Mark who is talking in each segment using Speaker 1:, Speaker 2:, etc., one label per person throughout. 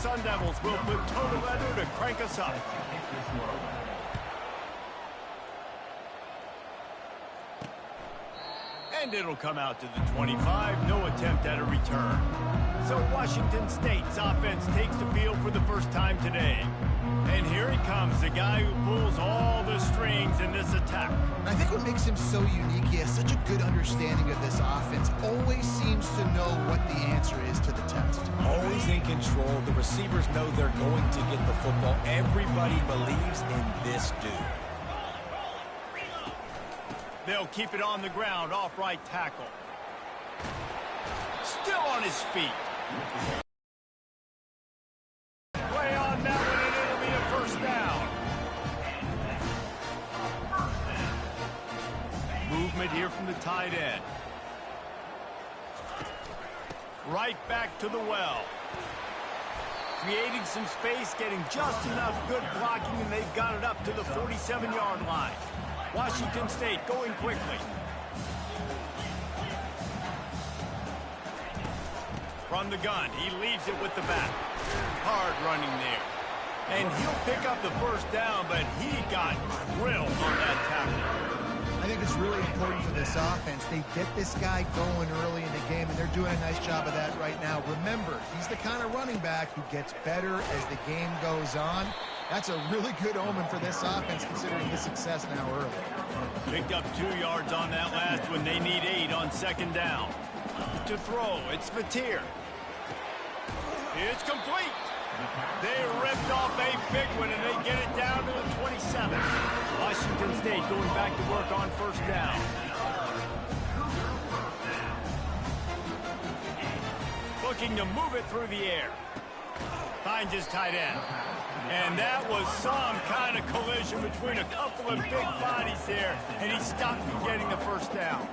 Speaker 1: Sun Devils will put total leather to crank us up. And it'll come out to the 25. No attempt at a return. So Washington State's offense takes the field for the first time today. And here he comes, the guy who pulls all the strings in this attack.
Speaker 2: I think what makes him so unique, he has such a good understanding of this offense. Always seems to know what the answer is to the test.
Speaker 3: Always in control. The receivers know they're going to get the football. Everybody believes in this dude.
Speaker 1: They'll keep it on the ground, off right tackle. Still on his feet. Play on that one, and it'll be a first down. Movement here from the tight end. Right back to the well. Creating some space, getting just enough good blocking, and they've got it up to the 47-yard line. Washington State going quickly. From the gun, he leaves it with the back. Hard running there. And he'll pick up the first down, but he got drilled on that tackle.
Speaker 2: I think it's really important for this offense. They get this guy going early in the game, and they're doing a nice job of that right now. Remember, he's the kind of running back who gets better as the game goes on. That's a really good omen for this offense, considering his success now early.
Speaker 1: Picked up 2 yards on that last one. They need 8 on second down. To throw, it's Mateer. It's complete. They ripped off a big one, and they get it down to the 27. Washington State going back to work on first down. Looking to move it through the air. Finds his tight end. And that was some kind of collision between a couple of big bodies there, and he stopped from getting the first down.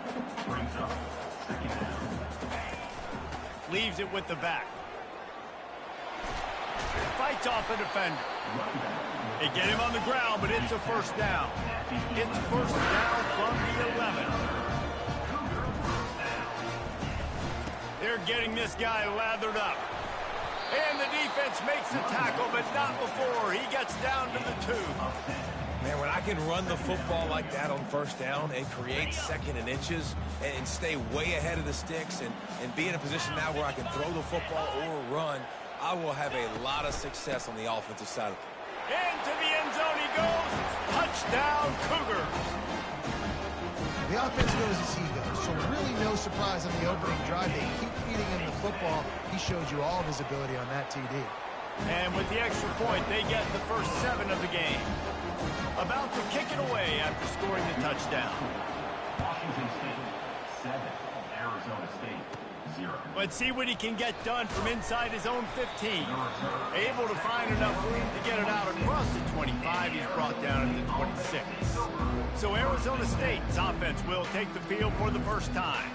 Speaker 1: Leaves it with the back. Fights off a defender. They get him on the ground, but it's a first down. It's first down from the 11. They're getting this guy lathered up. And the defense makes the tackle, but not before he gets down to the 2.
Speaker 3: Man, when I can run the football like that on first down and create second and inches and stay way ahead of the sticks and be in a position now where I can throw the football or run, I will have a lot of success on the offensive side of it.
Speaker 1: Into the end zone he goes. Touchdown, Cougars.
Speaker 2: The offense goes as he goes, so really no surprise on the opening drive. They keep feeding him the football. He showed you all of his ability on that TD.
Speaker 1: And with the extra point, they get the first 7 of the game. About to kick it away after scoring the touchdown.
Speaker 4: Washington State 7, Arizona State 0.
Speaker 1: Let's see what he can get done from inside his own 15. Able to find enough room to get it out across the 25. He's brought down at the 26. So Arizona State's offense will take the field for the first time.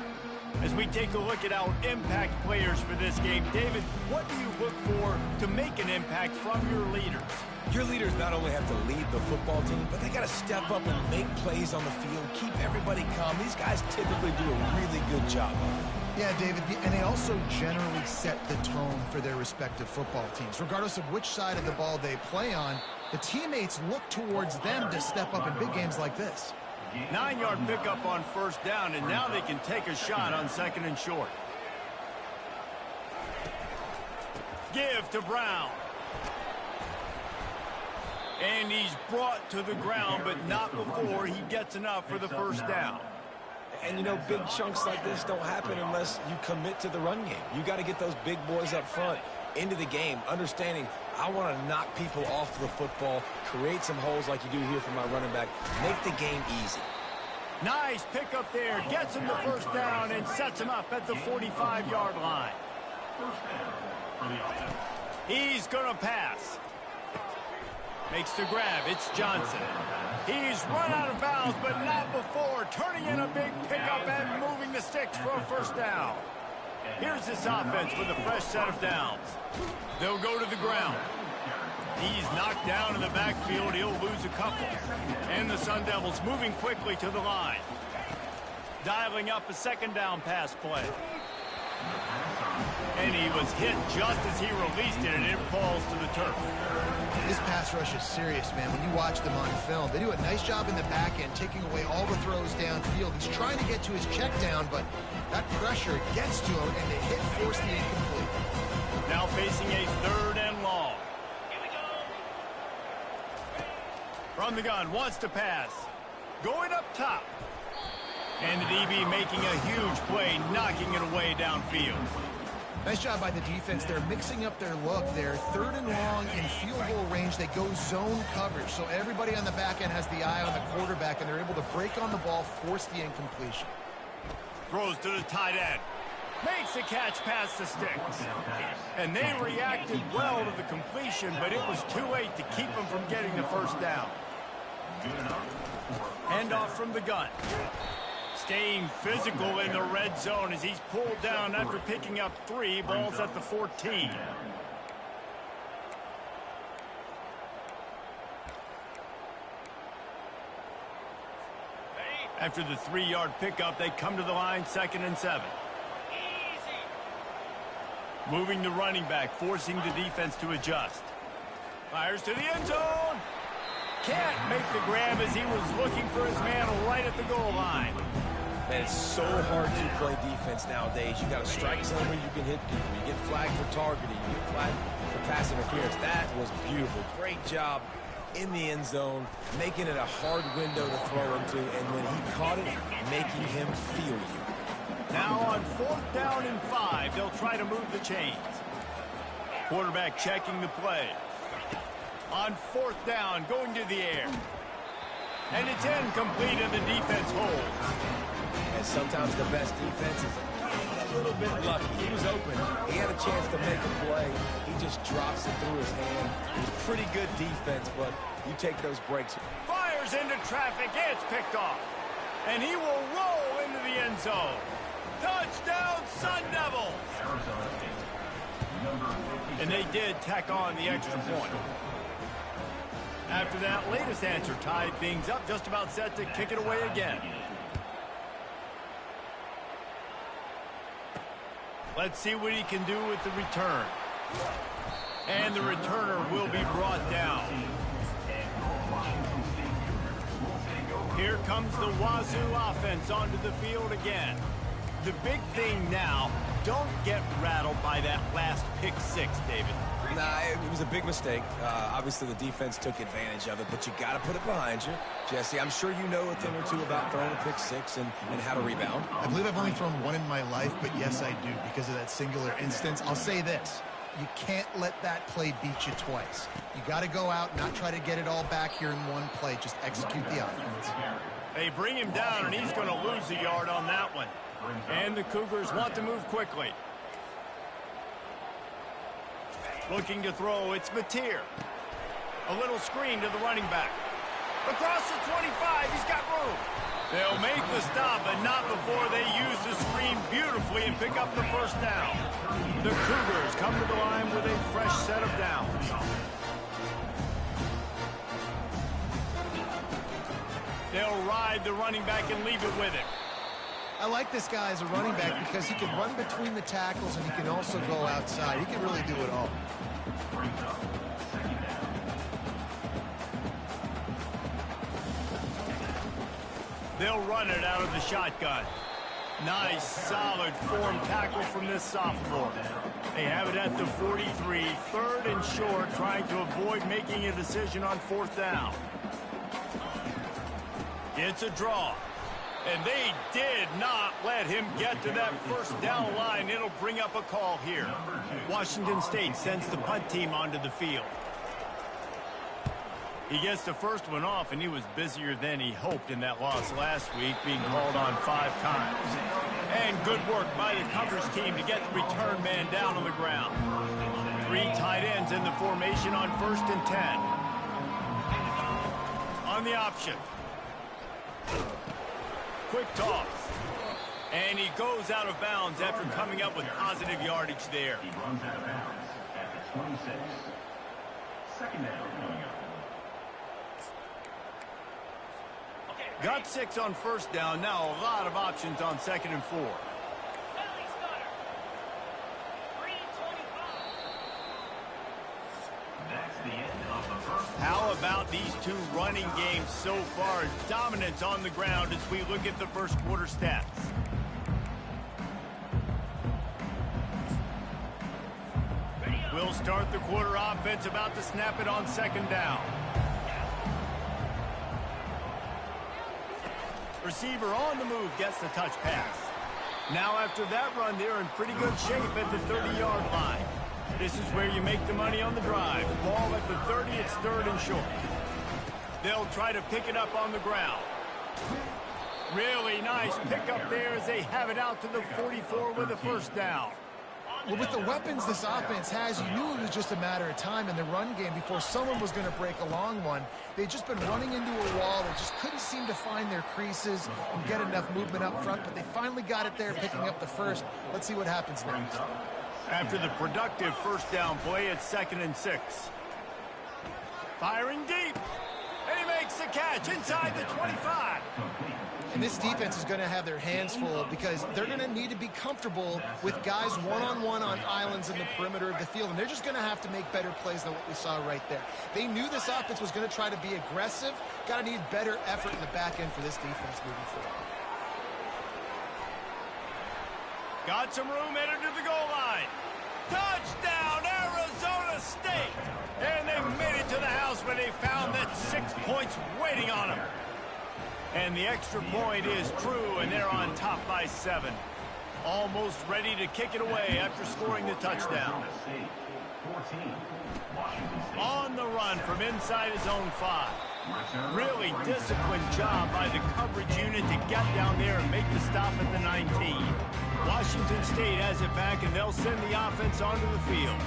Speaker 1: As we take a look at our impact players for this game, David, what do you look for to make an impact from your leaders?
Speaker 3: Your leaders not only have to lead the football team, but they got to step up and make plays on the field, keep everybody calm. These guys typically do a really good job of it.
Speaker 2: Yeah, David, and they also generally set the tone for their respective football teams. Regardless of which side of the ball they play on, the teammates look towards them to step up in big games like this.
Speaker 1: 9-yard pickup on first down, and now they can take a shot on second and short. Give to Brown. And he's brought to the ground, but not before he gets enough for the first down.
Speaker 3: And, you know, big chunks like this don't happen unless you commit to the run game. You got to get those big boys up front into the game, understanding I want to knock people off the football, create some holes like you do here for my running back, make the game easy.
Speaker 1: Nice pickup there. Gets him the first down and sets him up at the 45-yard line. He's going to pass. Makes the grab. It's Johnson. He's run out of bounds, but not before. Turning in a big pickup and moving the sticks for a first down. Here's this offense with a fresh set of downs. They'll go to the ground. He's knocked down in the backfield. He'll lose a couple. And the Sun Devils moving quickly to the line. Dialing up a second down pass play. And he was hit just as he released it, and it falls to the turf.
Speaker 2: This pass rush is serious, man. When you watch them on film, they do a nice job in the back end, taking away all the throws downfield. He's trying to get to his check down, but that pressure gets to him, and the hit forced the incomplete.
Speaker 1: Now facing a 3rd and long. From the gun, wants to pass. Going up top. And the DB making a huge play, knocking it away downfield.
Speaker 2: Nice job by the defense. They're mixing up their look. They're 3rd and long in field goal range. They go zone coverage, so everybody on the back end has the eye on the quarterback, and they're able to break on the ball, force the incompletion.
Speaker 1: Throws to the tight end. Makes the catch past the sticks. And they reacted well to the completion, but it was too late to keep them from getting the first down. Handoff from the gun. Staying physical in the red zone as he's pulled down after picking up 3 balls at the 14. After the 3-yard pickup, they come to the line, 2nd and 7. Moving the running back, forcing the defense to adjust. Fires to the end zone. Can't make the grab as he was looking for his man right at the goal line.
Speaker 3: Man, it's so hard to play defense nowadays. You got a strike zone where you can hit people. You get flagged for targeting. You get flagged for pass interference. That was beautiful. Great job in the end zone, making it a hard window to throw into, and when he caught it, making him feel you.
Speaker 1: Now on 4th down and 5, they'll try to move the chains. Quarterback checking the play. On 4th down, going to the air. And it's incomplete, and the defense holds.
Speaker 3: And sometimes the best defense is a little bit lucky. He was open. He had a chance to make a play. He just drops it through his hand. It was pretty good defense, but you take those breaks.
Speaker 1: Fires into traffic. It's picked off. And he will roll into the end zone. Touchdown, Sun Devils! And they did tack on the extra point. After that latest answer tied things up, just about set to kick it away again. Let's see what he can do with the return. And the returner will be brought down. Here comes the Wazoo offense onto the field again. The big thing now, don't get rattled by that last pick 6, David.
Speaker 3: Nah, it was a big mistake. Obviously, the defense took advantage of it, but you got to put it behind you. Jesse, I'm sure you know a thing or two about throwing a pick 6 and how to rebound.
Speaker 2: I believe I've only thrown one in my life, but yes, I do, because of that singular instance. I'll say this. You can't let that play beat you twice. You got to go out, not try to get it all back here in one play. Just execute the offense.
Speaker 1: They bring him down, and he's going to lose a yard on that one. And the Cougars want to move quickly. Looking to throw, it's Mateer. A little screen to the running back. Across the 25, he's got room. They'll make the stop, but not before they use the screen beautifully and pick up the first down. The Cougars come to the line with a fresh set of downs. They'll ride the running back and leave it with him.
Speaker 2: I like this guy as a running back because he can run between the tackles and he can also go outside. He can really do it all.
Speaker 1: They'll run it out of the shotgun. Nice, solid form tackle from this sophomore. They have it at the 43, 3rd and short, trying to avoid making a decision on 4th down. It's a draw. And they did not let him get to that first down line. It'll bring up a call here. Washington State sends the punt team onto the field. He gets the first one off, and he was busier than he hoped in that loss last week, being called on 5 times. And good work by the coverage team to get the return man down on the ground. 3 tight ends in the formation on 1st and 10. On the option. Quick toss. And he goes out of bounds after coming up with positive yardage there.
Speaker 4: He runs out of bounds at the 26. 2nd down coming up.
Speaker 1: Got 6 on 1st down. Now a lot of options on 2nd and 4. these two running games so far. Dominance on the ground as we look at the first quarter stats. We'll start the quarter offense, about to snap it on second down. Receiver on the move gets the touch pass. Now after that run, they're in pretty good shape at the 30-yard line. This is where you make the money on the drive. Ball at the 30, it's third and short. They'll try to pick it up on the ground. Really nice pickup there as they have it out to the 44 with a first down.
Speaker 2: Well, with the weapons this offense has, you knew it was just a matter of time in the run game before someone was going to break a long one. They'd just been running into a wall. They just couldn't seem to find their creases and get enough movement up front, but they finally got it there, picking up the first. Let's see what happens next.
Speaker 1: After the productive first down play, it's 2nd and 6. Firing deep. And he makes the catch inside the 25.
Speaker 2: And this defense is going to have their hands full because they're going to need to be comfortable with guys one-on-one on islands in the perimeter of the field. And they're just going to have to make better plays than what we saw right there. They knew this offense was going to try to be aggressive. Got to need better effort in the back end for this defense moving forward.
Speaker 1: Got some room headed to the goal line. Touchdown, Arizona State! And they made it to the house when they found that 6 points waiting on them. And the extra point is true, and they're on top by 7. Almost ready to kick it away after scoring the touchdown. On the run from inside his own 5. Really disciplined job by the coverage unit to get down there and make the stop at the 19. Washington State has it back, and they'll send the offense onto the field.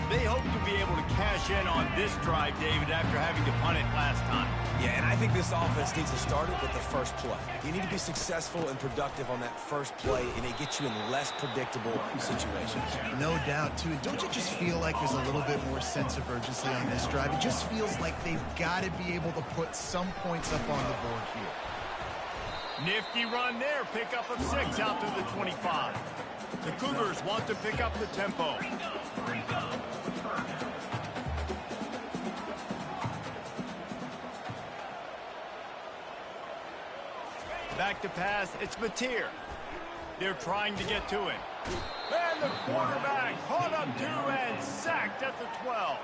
Speaker 1: They hope to be able to cash in on this drive, David, after having to punt it last time.
Speaker 3: Yeah, and I think this offense needs to start it with the first play. You need to be successful and productive on that first play, and it gets you in less predictable situations.
Speaker 2: No doubt, too. Don't you just feel like there's a little bit more sense of urgency on this drive? It just feels like they've got to be able to put some points up on the board here.
Speaker 1: Nifty run there. Pickup of 6 out to the 25. The Cougars want to pick up the tempo. Back to pass, it's Mateer. They're trying to get to him. And the quarterback caught up to and sacked at the 12.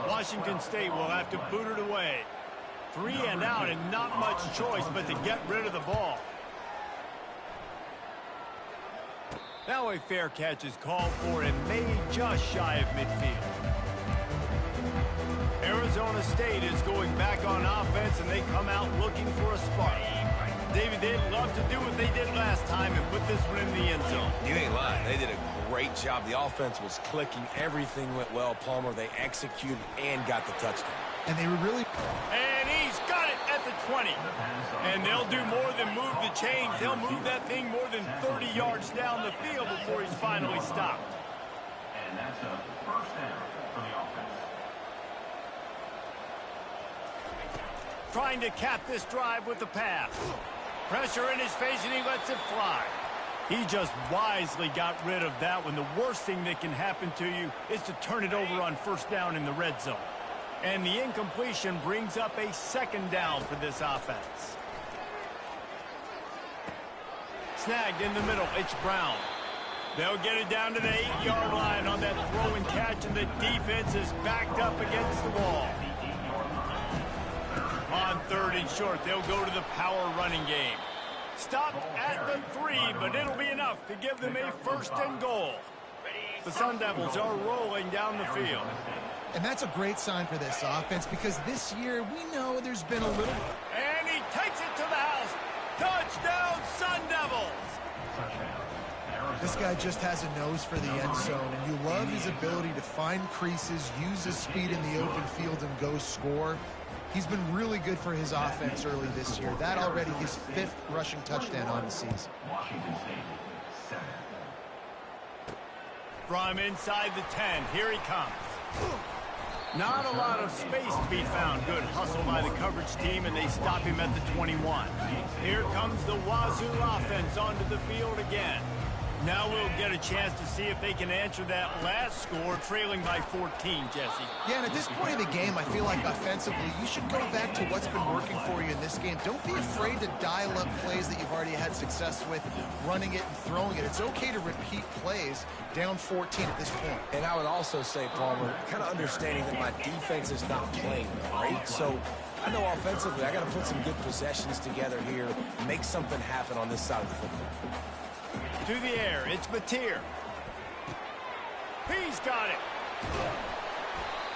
Speaker 1: Washington State will have to boot it away. 3 and out and not much choice but to get rid of the ball. Now a fair catch is called for and made just shy of midfield. Arizona State is going back on offense, and they come out looking for a spark. David, they'd love to do what they did last time and put this one in the end zone.
Speaker 3: You ain't lying. They did a great job. The offense was clicking. Everything went well, Palmer. They executed and got the touchdown.
Speaker 2: And they were really...
Speaker 1: And he's got it at the 20. And they'll do more than move the chains. They'll move that thing more than 30 yards down the field before he's finally stopped.
Speaker 4: And that's a first down for the offense.
Speaker 1: Trying to cap this drive with the pass. Pressure in his face, and he lets it fly. He just wisely got rid of that one. The worst thing that can happen to you is to turn it over on first down in the red zone. And the incompletion brings up a 2nd down for this offense. Snagged in the middle, it's Brown. They'll get it down to the 8-yard line on that throw and catch, and the defense is backed up against the wall. On 3rd and short, they'll go to the power running game. Stopped at the 3, but it'll be enough to give them a 1st and goal. The Sun Devils are rolling down the field.
Speaker 2: And that's a great sign for this offense because this year we know there's been a little...
Speaker 1: And he takes it to the house. Touchdown, Sun Devils!
Speaker 2: This guy just has a nose for the end zone, and you love his ability to find creases, use his speed in the open field, and go score. He's been really good for his offense early this year. That already his 5th rushing touchdown on the season.
Speaker 4: Washington State, 7.
Speaker 1: From inside the 10, here he comes. Not a lot of space to be found. Good hustle by the coverage team, and they stop him at the 21. Here comes the Wazoo offense onto the field again. Now we'll get a chance to see if they can answer that last score, trailing by 14, Jesse.
Speaker 2: Yeah, and at this point of the game, I feel like offensively, you should go back to what's been working for you in this game. Don't be afraid to dial up plays that you've already had success with, running it and throwing it. It's okay to repeat plays down 14 at this point.
Speaker 3: And I would also say, Palmer, kind of understanding that my defense is not playing right. So I know offensively, I got to put some good possessions together here, make something happen on this side of the football.
Speaker 1: To the air, it's Batir. He's got it.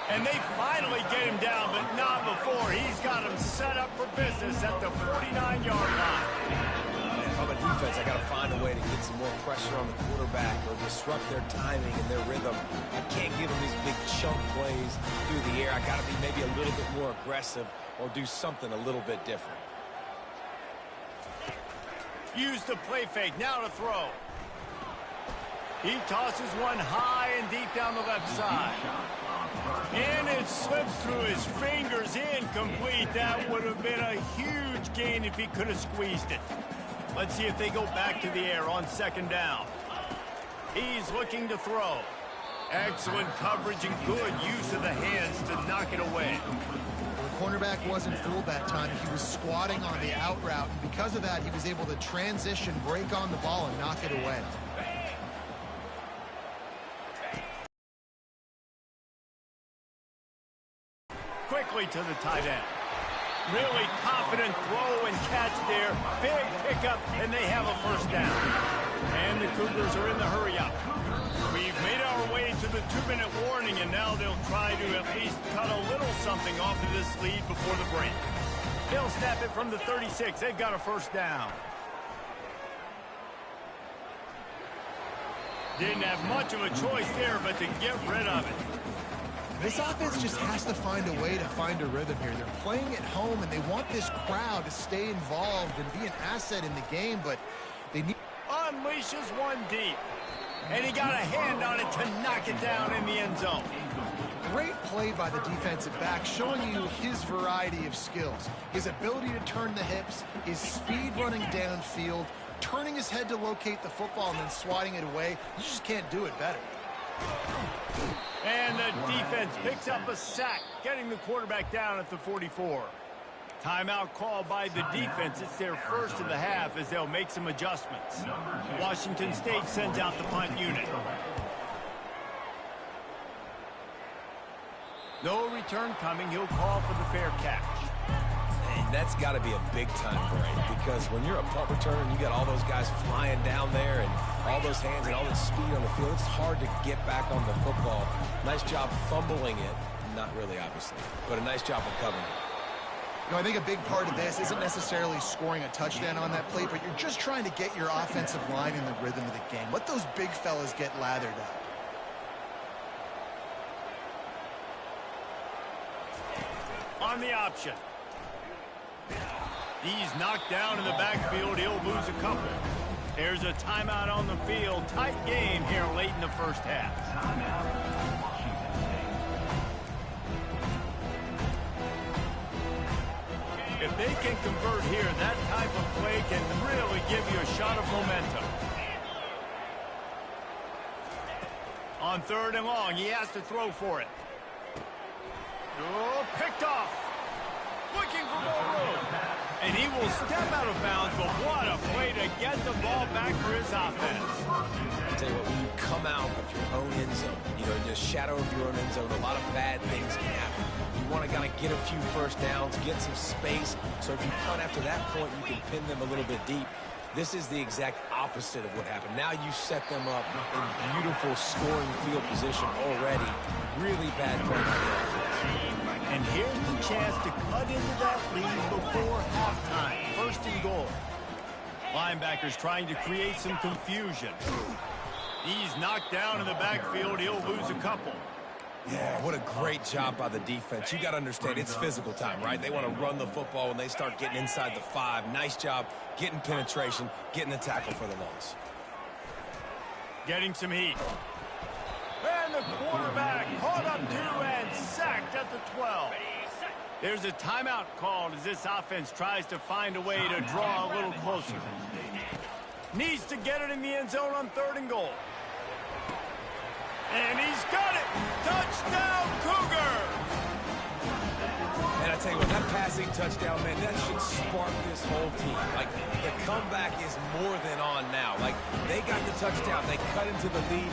Speaker 1: And they finally get him down, but not before. He's got him set up for business at the 49-yard line.
Speaker 3: And if I'm a defense, I got to find a way to get some more pressure on the quarterback or disrupt their timing and their rhythm. I can't give them these big chunk plays through the air. I got to be maybe a little bit more aggressive or do something a little bit different.
Speaker 1: Use the play fake, now to throw. He tosses one high and deep down the left side. And it slips through his fingers, incomplete. That would have been a huge gain if he could have squeezed it. Let's see if they go back to the air on second down. He's looking to throw. Excellent coverage and good use of the hands to knock it away.
Speaker 2: The cornerback wasn't fooled that time. He was squatting on the out route, and because of that, he was able to transition, break on the ball, and knock it away.
Speaker 1: Quickly to the tight end. Really confident throw and catch there. Big pickup, and they have a first down. And the Cougars are in the hurry-up. We've made our way to the 2-minute warning, and now they'll try to at least cut a little something off of this lead before the break. They'll snap it from the 36. They've got a first down. Didn't have much of a choice there, but to get rid of it.
Speaker 2: This offense just has to find a way to find a rhythm here. They're playing at home, and they want this crowd to stay involved and be an asset in the game, but they need...
Speaker 1: Unleashes one deep. And he got a hand on it to knock it down in the end zone.
Speaker 2: Great play by the defensive back, showing you his variety of skills. His ability to turn the hips, his speed running downfield, turning his head to locate the football and then swatting it away. You just can't do it better.
Speaker 1: And the defense picks up a sack, getting the quarterback down at the 44. Timeout called by the defense. It's their first of the half as they'll make some adjustments. Washington State sends out the punt unit. No return coming. He'll call for the fair catch.
Speaker 3: And that's got to be a big-time break because when you're a punt returner and you got all those guys flying down there and all those hands and all this speed on the field, it's hard to get back on the football. Nice job fumbling it. Not really, obviously, but a nice job of covering it.
Speaker 2: You know, I think a big part of this isn't necessarily scoring a touchdown on that play, but you're just trying to get your offensive line in the rhythm of the game. Let those big fellas get lathered up.
Speaker 1: On the option. He's knocked down in the backfield. He'll lose a couple. There's a timeout on the field. Tight game here late in the first half. If they can convert here, that type of play can really give you a shot of momentum. On third and long, he has to throw for it. Oh, picked off. Looking for more room. And he will step out of bounds, but what a play to get the ball back for his offense.
Speaker 3: I'll tell you what, when you come out of your own end zone, you know, in the shadow of your own end zone, a lot of bad things can happen. You want to kind of get a few first downs, get some space, so if you punt after that point, you can pin them a little bit deep. This is the exact opposite of what happened. Now you set them up in beautiful scoring field position already. Really bad play by the offense.
Speaker 1: And here's the chance to cut into that lead before halftime. First and goal. Linebackers trying to create some confusion. He's knocked down in the backfield. He'll lose a couple.
Speaker 3: Yeah, what a great job by the defense. You got to understand, it's physical time, right? They want to run the football when they start getting inside the 5. Nice job getting penetration, getting the tackle for the loss.
Speaker 1: Getting some heat. And the quarterback caught up to and sacked at the 12. There's a timeout called as this offense tries to find a way to draw a little closer. Needs to get it in the end zone on 3rd and goal. And he's got it! Touchdown, Cougars!
Speaker 3: And I tell you what, that passing touchdown, man, that should spark this whole team. Like, the comeback is more than on now. Like, they got the touchdown. They cut into the lead.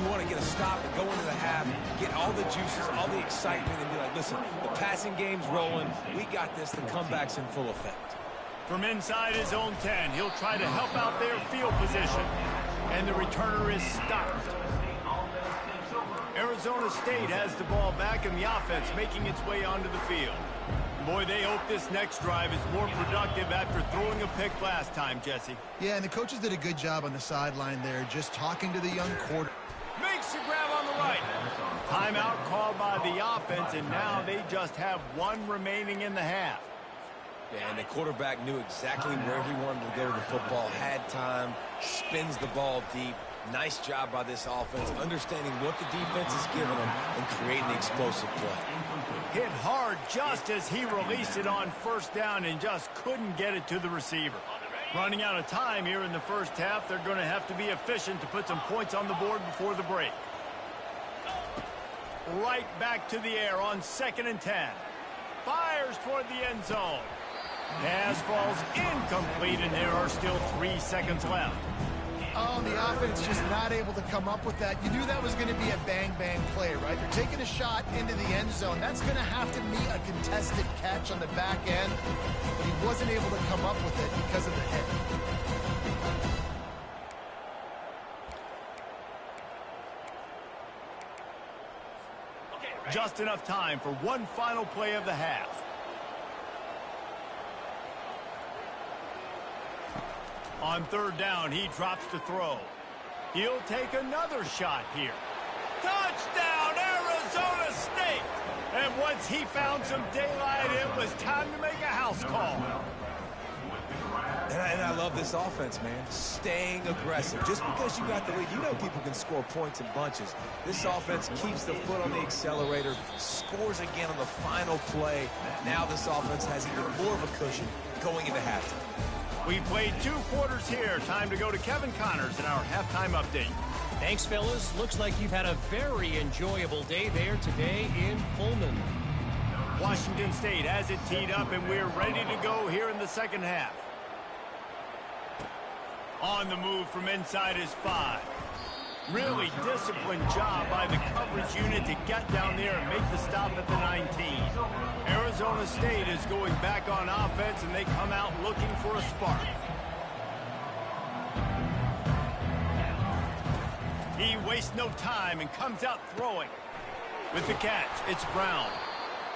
Speaker 3: You want to get a stop and go into the half, get all the juices, all the excitement, and be like, listen, the passing game's rolling. We got this. The comeback's in full effect.
Speaker 1: From inside his own 10, he'll try to help out their field position. And the returner is stopped. Arizona State has the ball back in the offense, making its way onto the field. Boy, they hope this next drive is more productive after throwing a pick last time, Jesse.
Speaker 2: Yeah, and the coaches did a good job on the sideline there, just talking to the young quarterback.
Speaker 1: Makes the grab on the right. Timeout called by the offense, and now they just have one remaining in the half.
Speaker 3: Yeah, and the quarterback knew exactly where he wanted to go with the football, had time, spins the ball deep. Nice job by this offense, understanding what the defense is giving them and creating the explosive play.
Speaker 1: Hit hard just as he released it on 1st down and just couldn't get it to the receiver. Running out of time here in the first half, they're going to have to be efficient to put some points on the board before the break. Right back to the air on 2nd and 10. Fires toward the end zone. Pass falls incomplete, and there are still 3 seconds left.
Speaker 2: Oh, the offense just not able to come up with that. You knew that was going to be a bang-bang play, right? They're taking a shot into the end zone. That's going to have to be a contested catch on the back end, but he wasn't able to come up with it because of the hit.
Speaker 1: Just enough time for one final play of the half. On 3rd down, he drops to throw. He'll take another shot here. Touchdown, Arizona State! And once he found some daylight, it was time to make a house call.
Speaker 3: And I love this offense, man. Staying aggressive. Just because you got the lead, you know people can score points in bunches. This offense keeps the foot on the accelerator, scores again on the final play. Now this offense has even more of a cushion going into halftime.
Speaker 1: We played 2 quarters here. Time to go to Kevin Connors in our halftime update.
Speaker 5: Thanks, fellas. Looks like you've had a very enjoyable day there today in Pullman.
Speaker 1: Washington State has it teed up, and we're ready to go here in the second half. On the move from inside his 5. Really disciplined job by the coverage unit to get down there and make the stop at the 19. Arizona State is going back on offense, and they come out looking for a spark. He wastes no time and comes out throwing. With the catch, it's Brown.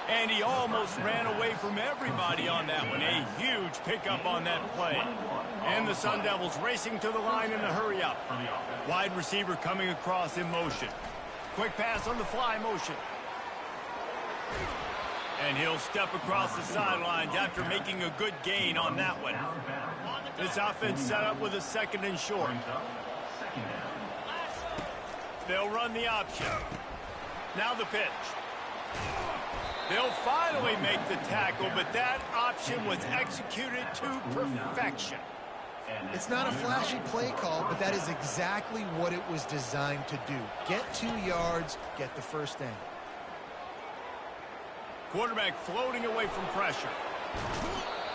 Speaker 1: And he almost ran away from everybody on that one. A huge pickup on that play. And the Sun Devils racing to the line in a hurry-up. Wide receiver coming across in motion. Quick pass on the fly motion. And he'll step across the sidelines after making a good gain on that one. This offense set up with a 2nd and short. They'll run the option. Now the pitch. They'll finally make the tackle, but that option was executed to perfection.
Speaker 2: It's not a flashy play call, but that is exactly what it was designed to do. Get 2 yards, get the 1st down.
Speaker 1: Quarterback floating away from pressure.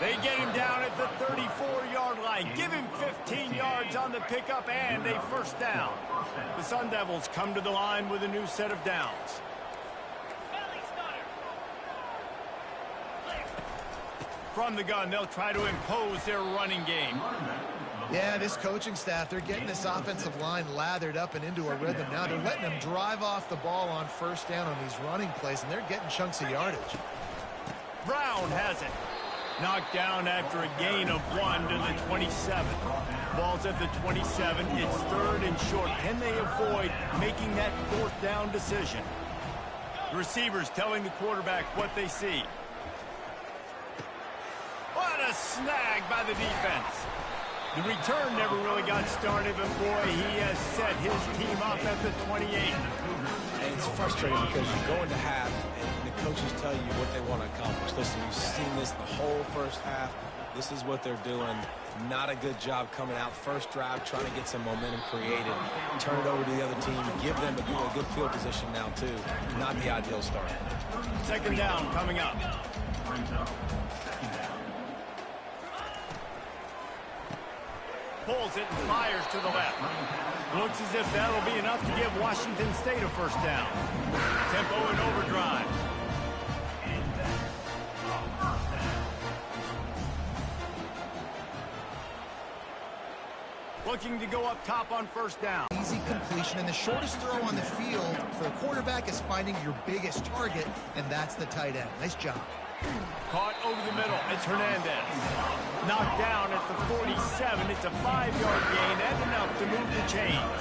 Speaker 1: They get him down at the 34-yard line. Give him 15 yards on the pickup and a 1st down. The Sun Devils come to the line with a new set of downs. From the gun, they'll try to impose their running game.
Speaker 2: Yeah, this coaching staff, they're getting this offensive line lathered up and into a rhythm now. They're letting them drive off the ball on 1st down on these running plays, and they're getting chunks of yardage.
Speaker 1: Brown has it. Knocked down after a gain of 1 to the 27. Ball's at the 27. It's 3rd and short. Can they avoid making that 4th down decision? The receivers telling the quarterback what they see. What a snag by the defense. The return never really got started, but boy, he has set his team up at the 28.
Speaker 3: And it's frustrating because you go into half and the coaches tell you what they want to accomplish. Listen, you've seen this the whole first half. This is what they're doing. Not a good job coming out first drive, trying to get some momentum created. Turn it over to the other team. Give them a good field position now, too. Not the ideal start.
Speaker 1: Second down coming up. Pulls it and fires to the left. Looks as if that'll be enough to give Washington State a first down. Tempo and overdrive. Looking to go up top on first down.
Speaker 2: Easy completion, and the shortest throw on the field for a quarterback is finding your biggest target, and that's the tight end. Nice job.
Speaker 1: Caught over the middle. It's Hernandez. Knocked down at the 47. It's a 5-yard gain and enough to move the chains.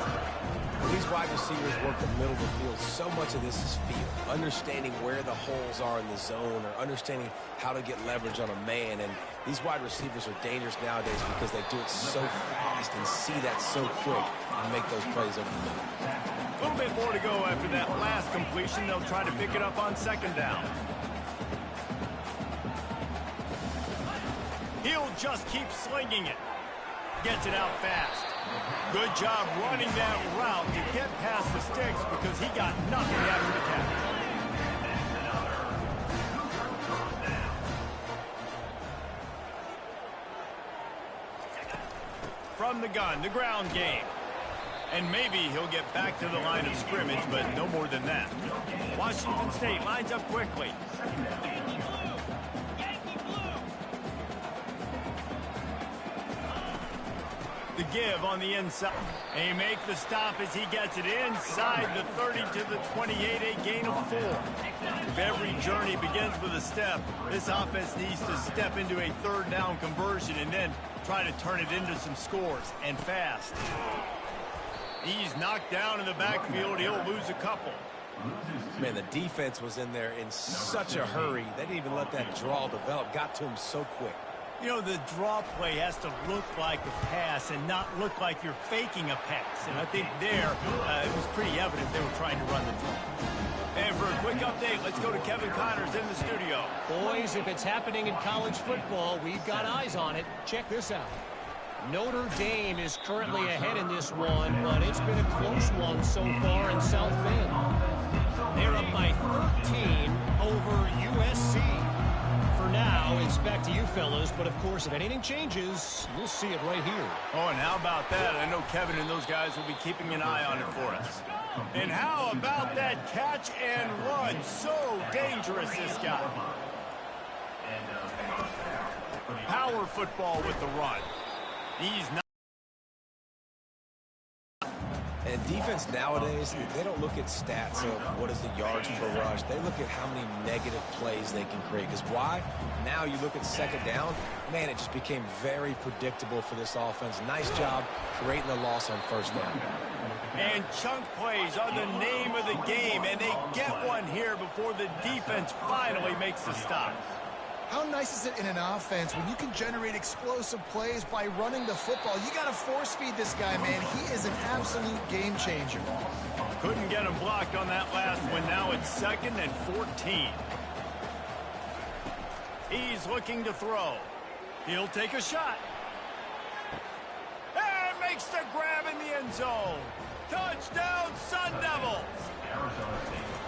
Speaker 3: These wide receivers work the middle of the field. So much of this is feel. Understanding where the holes are in the zone or understanding how to get leverage on a man. And these wide receivers are dangerous nowadays because they do it so fast and see that so quick and make those plays over the middle.
Speaker 1: A little bit more to go after that last completion. They'll try to pick it up on second down. He'll just keep slinging it. Gets it out fast. Good job running that route to get past the sticks because he got nothing after the catch. From the gun, the ground game. And maybe he'll get back to the line of scrimmage, but no more than that. Washington State lines up quickly. The give on the inside. They make the stop as he gets it inside the 30 to the 28, a gain of 4. If every journey begins with a step, this offense needs to step into a third down conversion and then try to turn it into some scores, and fast. He's knocked down in the backfield. He'll lose a couple.
Speaker 3: Man, the defense was in there in such a hurry. They didn't even let that draw develop. Got to him so quick.
Speaker 1: You know, the draw play has to look like a pass and not look like you're faking a pass. And I think there, it was pretty evident they were trying to run the draw. And for a quick update, let's go to Kevin Connors in the studio.
Speaker 5: Boys, if it's happening in college football, we've got eyes on it. Check this out. Notre Dame is currently ahead in this one, but it's been a close one so far in South Bend. They're up by 13 over USC. For now, it's back to you fellas, but of course, if anything changes, you'll see it right here.
Speaker 1: Oh, and how about that? I know Kevin and those guys will be keeping an eye on it for us. And how about that catch and run? So dangerous, this guy. Power football with the run. He's not.
Speaker 3: And defense nowadays, they don't look at stats of what is the yards per rush. They look at how many negative plays they can create. Because why? Now you look at second down, man, it just became very predictable for this offense. Nice job creating the loss on first down.
Speaker 1: And chunk plays are the name of the game, and they get one here before the defense finally makes the stop.
Speaker 2: How nice is it in an offense when you can generate explosive plays by running the football? You got to force feed this guy, man. He is an absolute game changer.
Speaker 1: Couldn't get him blocked on that last one. Now it's 2nd and 14. He's looking to throw. He'll take a shot. And makes the grab in the end zone. Touchdown, Sun Devils.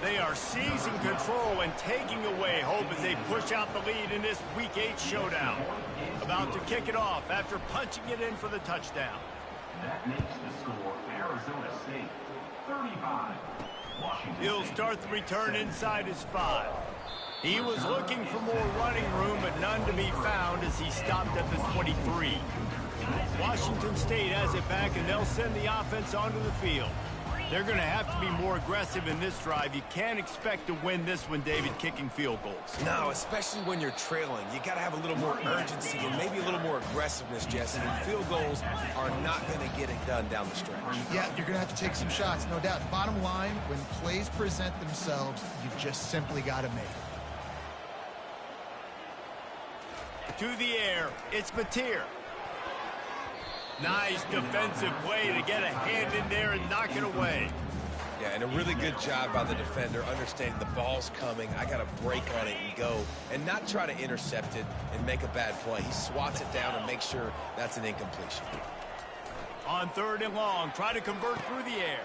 Speaker 1: They are seizing control and taking away hope as they push out the lead in this Week 8 showdown. About to kick it off after punching it in for the touchdown.
Speaker 4: That makes the score Arizona State 35. Washington
Speaker 1: He'll start the return inside his 5. He was looking for more running room, but none to be found as he stopped at the 23. Washington State has it back, and they'll send the offense onto the field. They're going to have to be more aggressive in this drive. You can't expect to win this one, David, kicking field goals.
Speaker 3: No, especially when you're trailing. You got to have a little more urgency and maybe a little more aggressiveness, Jesse. And field goals are not going to get it done down the stretch.
Speaker 2: Yeah, you're going to have to take some shots, no doubt. Bottom line, when plays present themselves, you've just simply got to make it.
Speaker 1: To the air, it's Mateer. Nice defensive play to get a hand in there and knock it away.
Speaker 3: Yeah, and a really good job by the defender understanding the ball's coming. I got to break on it and go and not try to intercept it and make a bad play. He swats it down and makes sure that's an incompletion.
Speaker 1: On 3rd and long, try to convert through the air.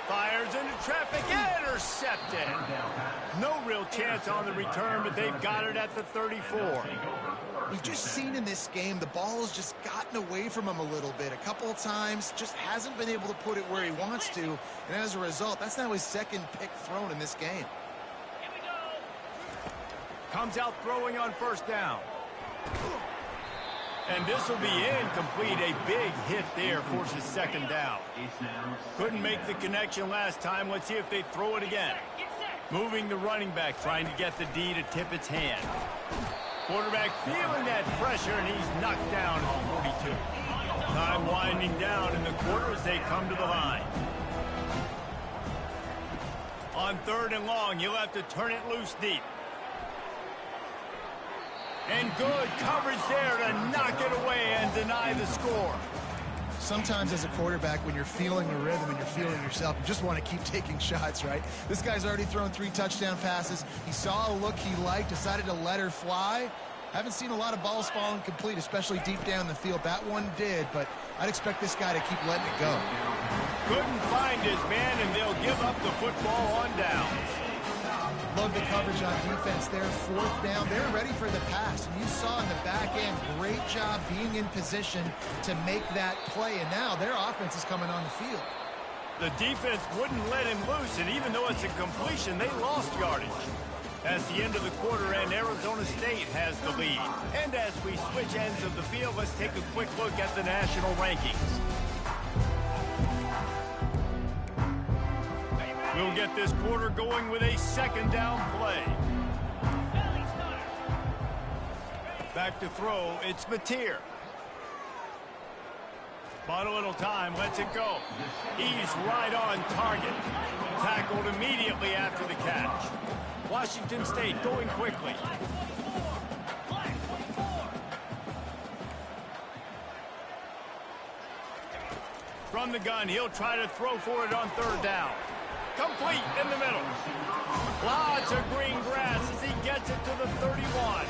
Speaker 1: Fires into traffic, intercepted. No real chance on the return, but they've got it at the 34.
Speaker 2: We've just seen in this game the ball has just gotten away from him a little bit. A couple of times, just hasn't been able to put it where he wants to. And as a result, that's now his 2nd pick thrown in this game.
Speaker 1: Comes out throwing on 1st down. And this will be incomplete. A big hit there forces 2nd down. Couldn't make the connection last time. Let's see if they throw it again. Moving the running back, trying to get the D to tip its hand. Quarterback feeling that pressure, and he's knocked down at the 42. Time winding down in the quarter as they come to the line. On 3rd and long, you'll have to turn it loose deep. And good coverage there to knock it away and deny the score.
Speaker 2: Sometimes as a quarterback, when you're feeling the rhythm and you're feeling yourself, you just want to keep taking shots, right? This guy's already thrown 3 touchdown passes. He saw a look he liked, decided to let her fly. Haven't seen a lot of balls falling complete, especially deep down the field. That one did, but I'd expect this guy to keep letting it go.
Speaker 1: Couldn't find his man, and they'll give up the football on downs.
Speaker 2: Love the coverage on defense there. 4th down. They're ready for the pass. And you saw in the back end, great job being in position to make that play. And now their offense is coming on the field.
Speaker 1: The defense wouldn't let him loose, and even though it's a completion, they lost yardage. At the end of the quarter, and Arizona State has the lead. And as we switch ends of the field, let's take a quick look at the national rankings. We'll get this quarter going with a 2nd down play. Back to throw, it's Mateer. Bought a little time, lets it go. He's right on target. Tackled immediately after the catch. Washington State going quickly. From the gun, he'll try to throw for it on 3rd down. Complete in the middle. Lots of green grass as he gets it to the 31.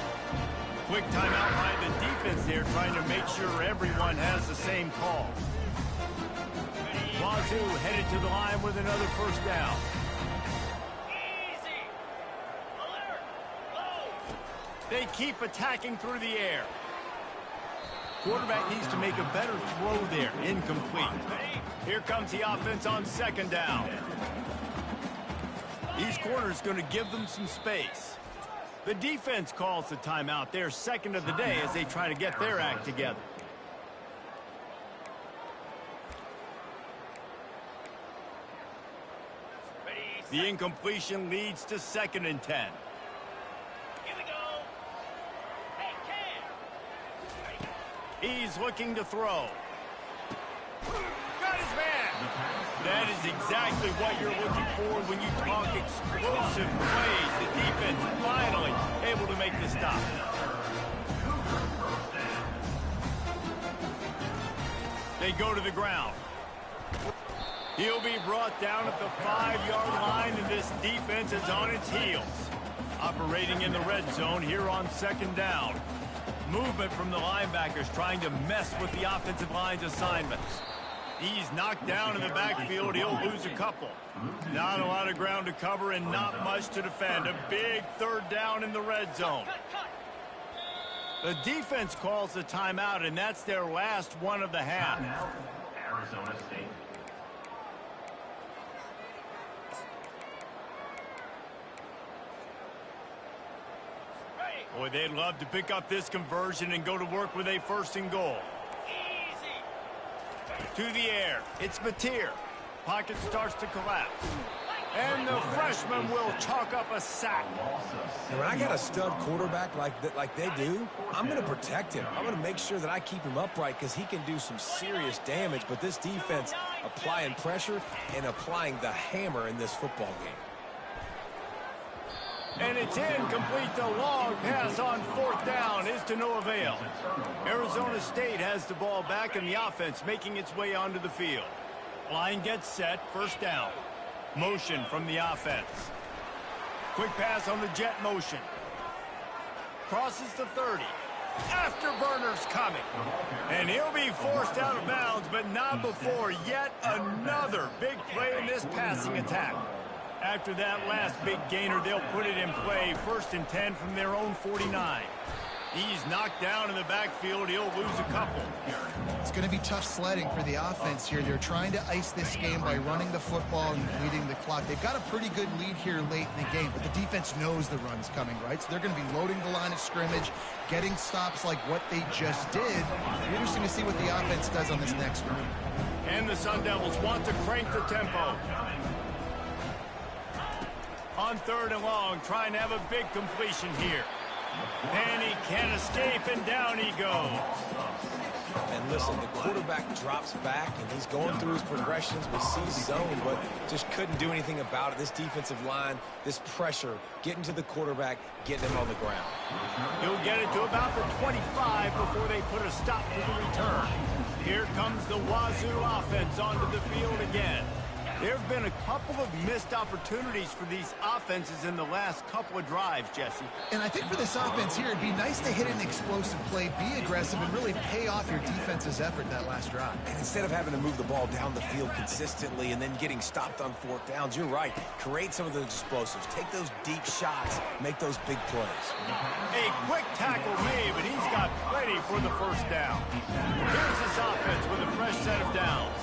Speaker 1: Quick timeout by the defense there, trying to make sure everyone has the same call. Wazoo headed to the line with another 1st down. They keep attacking through the air. Quarterback needs to make a better throw there. Incomplete. Here comes the offense on 2nd down. These corners going to give them some space. The defense calls the timeout. Their 2nd of the day as they try to get their act together. The incompletion leads to 2nd and 10. He's looking to throw. Got his man. That is exactly what you're looking for when you talk explosive plays. The defense finally able to make the stop. They go to the ground. He'll be brought down at the 5-yard line, and this defense is on its heels. Operating in the red zone here on 2nd down. Movement from the linebackers trying to mess with the offensive line's assignments. He's knocked down in the backfield. He'll lose a couple. Not a lot of ground to cover and not much to defend. A big 3rd down in the red zone. The defense calls the timeout, and that's their last one of the half.
Speaker 4: Arizona State.
Speaker 1: Boy, they'd love to pick up this conversion and go to work with a 1st and goal. To the air, it's Mateer. Pocket starts to collapse. And the freshman will chalk up a sack.
Speaker 3: And when I got a stud quarterback like they do, I'm going to protect him. I'm going to make sure that I keep him upright because he can do some serious damage. But this defense applying pressure and applying the hammer in this football game.
Speaker 1: And it's incomplete. The long pass on 4th down is to no avail. Arizona State has the ball back, and the offense making its way onto the field. Line gets set, 1st down. Motion from the offense. Quick pass on the jet motion. Crosses to 30. Afterburner's coming. And he'll be forced out of bounds, but not before yet another big play in this passing attack. After that last big gainer, they'll put it in play. 1st and 10 from their own 49. He's knocked down in the backfield. He'll lose a couple.
Speaker 2: It's going to be tough sledding for the offense here. They're trying to ice this game by running the football and bleeding the clock. They've got a pretty good lead here late in the game, but the defense knows the run's coming, right? So they're going to be loading the line of scrimmage, getting stops like what they just did. It'll be interesting to see what the offense does on this next run.
Speaker 1: And the Sun Devils want to crank the tempo. On 3rd and long, trying to have a big completion here. And he can't escape, and down he goes.
Speaker 3: And listen, the quarterback drops back, and he's going through his progressions with C zone, but just couldn't do anything about it. This defensive line, this pressure, getting to the quarterback, getting him on the ground.
Speaker 1: He'll get it to about the 25 before they put a stop to the return. Here comes the Wazoo offense onto the field again. There have been a couple of missed opportunities for these offenses in the last couple of drives, Jesse.
Speaker 2: And I think for this offense here, it'd be nice to hit an explosive play, be aggressive, and really pay off your defense's effort that last drive.
Speaker 3: And instead of having to move the ball down the field consistently and then getting stopped on 4th downs, you're right. Create some of those explosives. Take those deep shots. Make those big plays.
Speaker 1: A quick tackle made, but he's got plenty for the 1st down. Here's this offense with a fresh set of downs.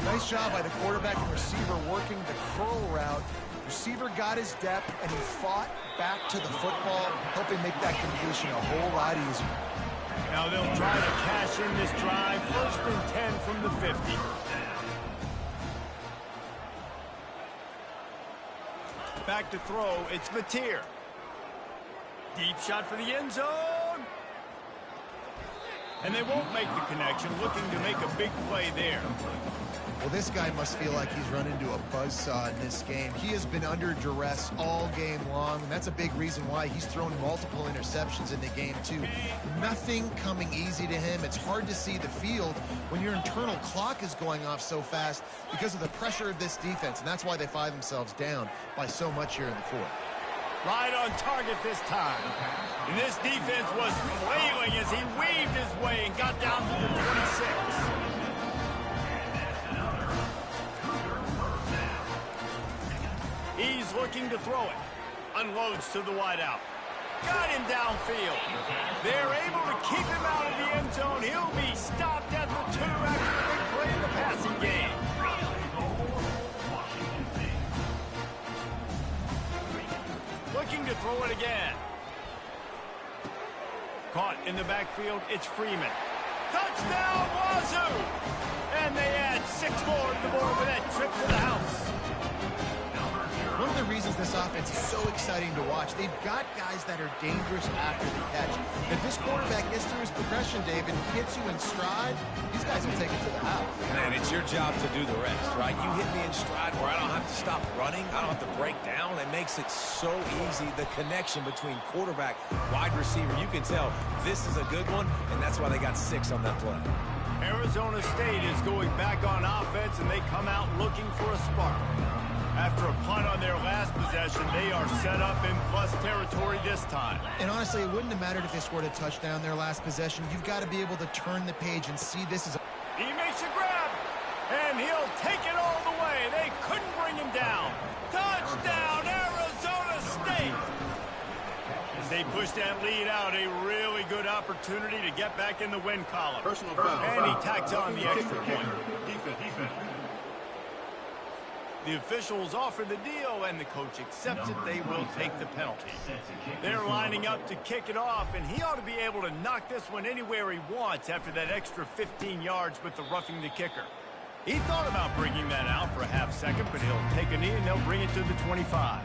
Speaker 2: Nice job by the quarterback and receiver working the curl route. Receiver got his depth, and he fought back to the football, helping make that completion a whole lot easier.
Speaker 1: Now they'll try to cash in this drive. 1st and 10 from the 50. Back to throw. It's Mateer. Deep shot for the end zone. And they won't make the connection, looking to make a big play there.
Speaker 2: Well, this guy must feel like he's run into a buzzsaw in this game. He has been under duress all game long, and that's a big reason why he's thrown multiple interceptions in the game, too. Nothing coming easy to him. It's hard to see the field when your internal clock is going off so fast because of the pressure of this defense, and that's why they find themselves down by so much here in the 4th.
Speaker 1: Right on target this time. And this defense was flailing as he weaved his way and got down to the 26. He's looking to throw it. Unloads to the wideout. Got him downfield. They're able to keep him out of the end zone. He'll be stopped at the 2 after the big play in the passing game. Looking to throw it again. Caught in the backfield, it's Freeman. Touchdown, Wazoo! And they add 6 more to the board with that trip to the house.
Speaker 2: One of the reasons this offense is so exciting to watch, they've got guys that are dangerous after the catch. If this quarterback gets through his progression, David, and hits you in stride, these guys will take it to the house.
Speaker 3: Man, it's your job to do the rest, right? You hit me in stride where I don't have to stop running. I don't have to break down. It makes it so easy. The connection between quarterback, wide receiver, you can tell this is a good one, and that's why they got 6 on that play.
Speaker 1: Arizona State is going back on offense, and they come out looking for a spark. After a punt on their last possession, they are set up in plus territory this time.
Speaker 2: And honestly, it wouldn't have mattered if they scored a touchdown their last possession. You've got to be able to turn the page and see this as a...
Speaker 1: He makes a grab, and he'll take it all the way. They couldn't bring him down. Touchdown, Arizona State! As they push that lead out, a really good opportunity to get back in the win column.
Speaker 6: Personal foul.
Speaker 1: And he tacks on the extra point.
Speaker 6: Defense.
Speaker 1: The officials offer the deal, and the coach accepts it. They will take the penalty. They're lining up to kick it off, and he ought to be able to knock this one anywhere he wants after that extra 15 yards with the roughing the kicker. He thought about bringing that out for a half second, but he'll take a knee, and they'll bring it to the 25.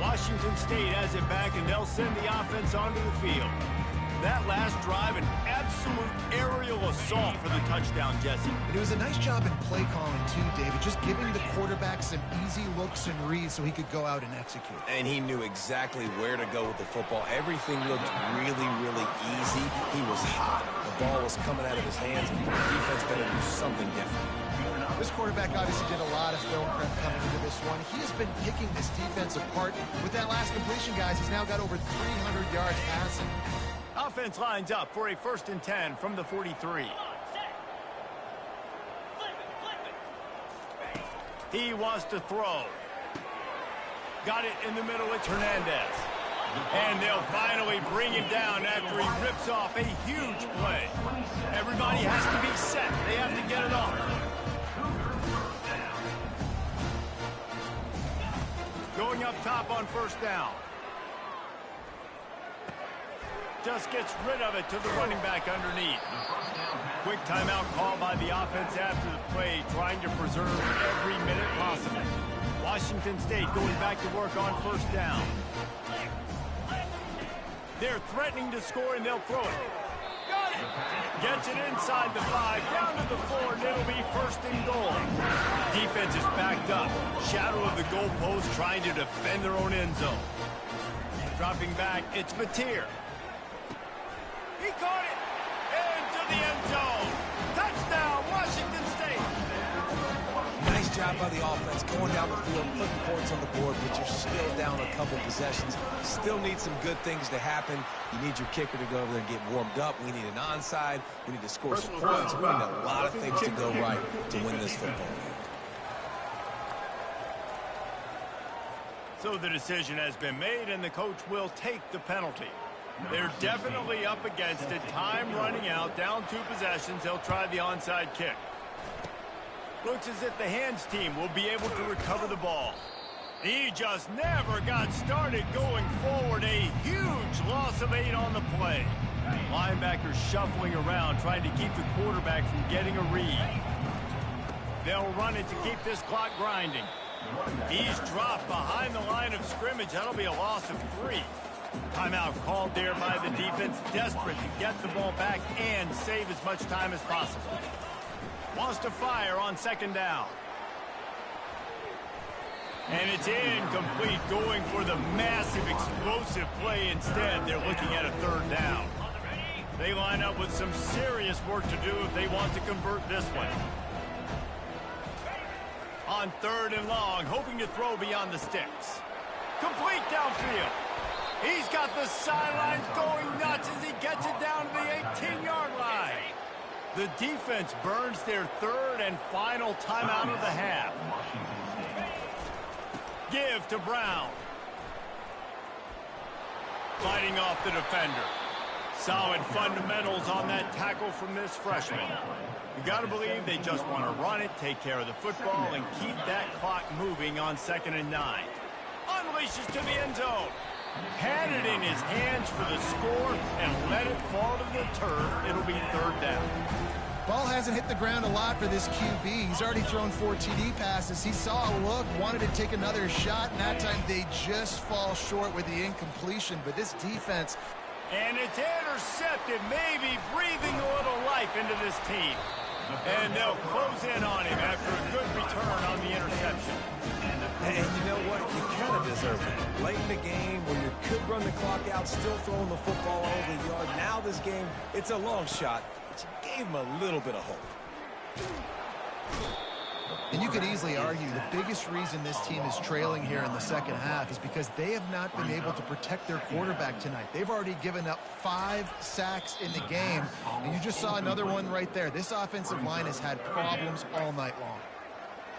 Speaker 1: Washington State has it back, and they'll send the offense onto the field. That last drive, an absolute aerial assault for the touchdown, Jesse.
Speaker 2: And it was a nice job in play calling, too, David, just giving the quarterback some easy looks and reads so he could go out and execute.
Speaker 3: And he knew exactly where to go with the football. Everything looked really, really easy. He was hot. The ball was coming out of his hands, and the defense better do something different.
Speaker 2: This quarterback obviously did a lot of film prep coming into this one. He has been picking this defense apart. With that last completion, guys, he's now got over 300 yards passing.
Speaker 1: Offense lines up for a 1st and 10 from the 43. He wants to throw. Got it in the middle. It's Hernandez. And they'll finally bring him down after he rips off a huge play. Everybody has to be set. They have to get it off. Going up top on 1st down. Just gets rid of it to the running back underneath. Quick timeout call by the offense after the play, trying to preserve every minute possible. Washington State going back to work on 1st down. They're threatening to score, and they'll throw it. Got it! Gets it inside the 5, down to the 4, and it'll be 1st and goal. Defense is backed up. Shadow of the goalpost, trying to defend their own end zone. Dropping back, it's Mateer. He caught it into the end zone. Touchdown, Washington State.
Speaker 3: Nice job by the offense going down the field, putting points on the board, but you're still down a couple possessions. Still need some good things to happen. You need your kicker to go over there and get warmed up. We need an onside. We need to score some points. We need a lot of things to go right to win this football game.
Speaker 1: So the decision has been made, and the coach will take the penalty. They're definitely up against it. Time running out, down 2 possessions. They'll try the onside kick. Looks as if the hands team will be able to recover the ball. He just never got started going forward. A huge loss of 8 on the play. Linebackers shuffling around, trying to keep the quarterback from getting a read. They'll run it to keep this clock grinding. He's dropped behind the line of scrimmage. That'll be a loss of 3. Timeout called there by the defense, desperate to get the ball back and save as much time as possible. Wants to fire on 2nd down. And it's incomplete, going for the massive explosive play instead. They're looking at a 3rd down. They line up with some serious work to do if they want to convert this one. On 3rd and long, hoping to throw beyond the sticks. Complete downfield. He's got the sidelines going nuts as he gets it down to the 18-yard line. The defense burns their 3rd and final timeout of the half. Give to Brown. Fighting off the defender. Solid fundamentals on that tackle from this freshman. You got to believe they just want to run it, take care of the football, and keep that clock moving on 2nd and 9. Unleashes to the end zone. Had it in his hands for the score and let it fall to the turf. It'll be 3rd down.
Speaker 2: Ball hasn't hit the ground a lot for this QB. He's already thrown 4 TD passes. He saw a look, wanted to take another shot, and that time they just fall short with the incompletion. But this defense...
Speaker 1: And it's intercepted, maybe breathing a little life into this team. And they'll close in on him after a good return on the interception.
Speaker 3: And you know what? You kind of deserve it. Late in the game where you could run the clock out, still throwing the football over the yard. Now this game, it's a long shot, but you gave him a little bit of hope.
Speaker 2: And you could easily argue the biggest reason this team is trailing here in the 2nd half is because they have not been able to protect their quarterback tonight. They've already given up 5 sacks in the game, and you just saw another one right there. This offensive line has had problems all night long.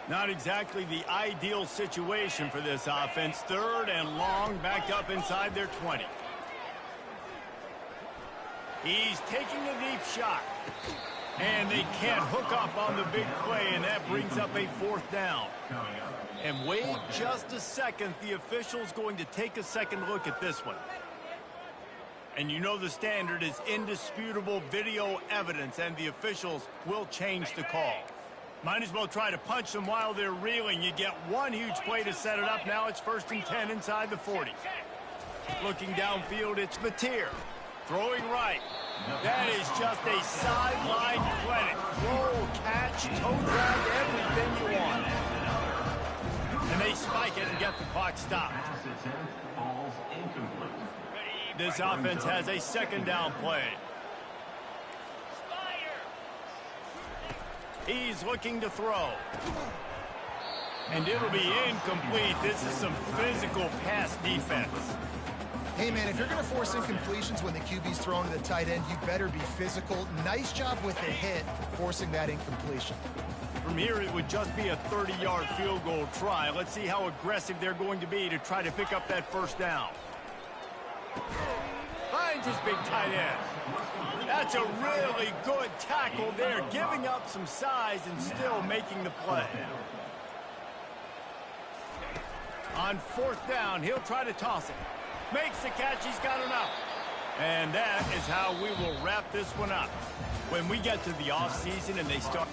Speaker 1: Not exactly the ideal situation for this offense. 3rd and long, back up inside their 20. He's taking a deep shot. And they can't hook up on the big play, and that brings up a 4th down. And wait just a second. The official's going to take a second look at this one. And you know the standard is indisputable video evidence, and the officials will change the call. Might as well try to punch them while they're reeling. You get one huge play to set it up. Now it's 1st and 10 inside the 40. Looking downfield, it's Mateer. Throwing right. That is just a sideline clinic. Roll, catch, toe drag, everything you want. And they spike it and get the clock stopped. This offense has a 2nd down play. He's looking to throw. And it'll be incomplete. This is some physical pass defense.
Speaker 2: Hey, man, if you're going to force incompletions when the QB's thrown to the tight end, you better be physical. Nice job with the hit, forcing that incompletion.
Speaker 1: From here, it would just be a 30-yard field goal try. Let's see how aggressive they're going to be to try to pick up that first down. Finds his big tight end. That's a really good tackle there, giving up some size and still making the play. On fourth down, he'll try to toss it. Makes the catch, he's got enough. And that is how we will wrap this one up. When we get to the offseason and they start...